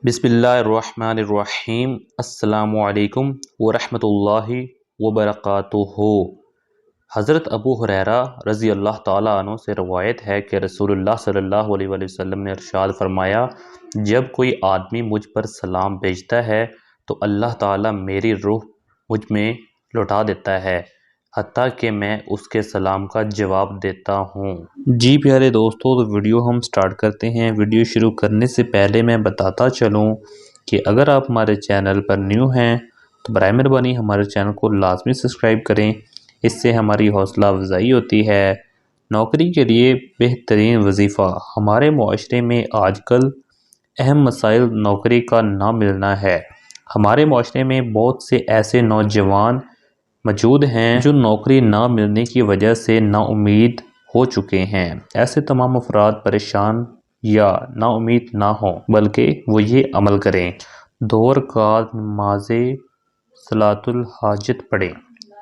بسم اللہ الرحمن الرحیم۔ السلام علیکم ورحمۃ اللہ وبرکاتہ۔ حضرت ابو ہریرہ رضی اللہ تعالیٰ عنہ سے روایت ہے کہ رسول اللہ صلی اللہ علیہ وسلم نے ارشاد فرمایا، جب کوئی آدمی مجھ پر سلام بھیجتا ہے تو اللہ تعالیٰ میری روح مجھ میں لوٹا دیتا ہے حتیٰ کہ میں اس کے سلام کا جواب دیتا ہوں۔ جی پیارے دوستو، تو ویڈیو ہم سٹارٹ کرتے ہیں۔ ویڈیو شروع کرنے سے پہلے میں بتاتا چلوں کہ اگر آپ ہمارے چینل پر نیو ہیں تو برائے مہربانی ہمارے چینل کو لازمی سبسکرائب کریں، اس سے ہماری حوصلہ افزائی ہوتی ہے۔ نوکری کے لیے بہترین وظیفہ۔ ہمارے معاشرے میں آج کل اہم مسائل نوکری کا نہ ملنا ہے۔ ہمارے معاشرے میں بہت سے ایسے نوجوان موجود ہیں جو نوکری نہ ملنے کی وجہ سے نا امید ہو چکے ہیں۔ ایسے تمام افراد پریشان یا نا امید نہ ہوں، بلکہ وہ یہ عمل کریں: 2 رکعت نماز صلاۃ الحاجت پڑھیں،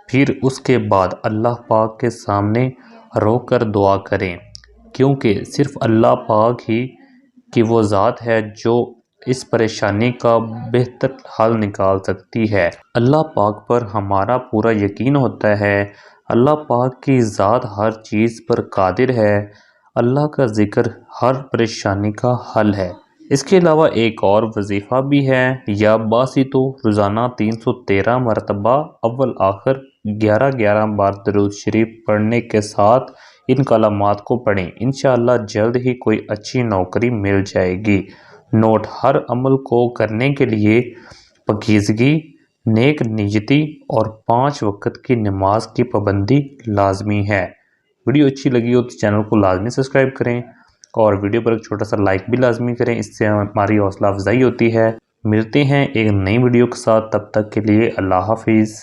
پھر اس کے بعد اللہ پاک کے سامنے رو کر دعا کریں، کیونکہ صرف اللہ پاک ہی کی وہ ذات ہے جو اس پریشانی کا بہتر حل نکال سکتی ہے۔ اللہ پاک پر ہمارا پورا یقین ہوتا ہے۔ اللہ پاک کی ذات ہر چیز پر قادر ہے۔ اللہ کا ذکر ہر پریشانی کا حل ہے۔ اس کے علاوہ ایک اور وظیفہ بھی ہے، یا باسی تو روزانہ 313 مرتبہ اول آخر 11 بار درود شریف پڑھنے کے ساتھ ان کلمات کو پڑھیں۔ انشاءاللہ جلد ہی کوئی اچھی نوکری مل جائے گی۔ نوٹ: ہر عمل کو کرنے کے لیے پاکیزگی، نیک نیتی اور 5 وقت کی نماز کی پابندی لازمی ہے۔ ویڈیو اچھی لگی ہو تو چینل کو لازمی سبسکرائب کریں اور ویڈیو پر ایک چھوٹا سا لائک بھی لازمی کریں، اس سے ہماری حوصلہ افزائی ہوتی ہے۔ ملتے ہیں ایک نئی ویڈیو کے ساتھ، تب تک کے لیے اللہ حافظ۔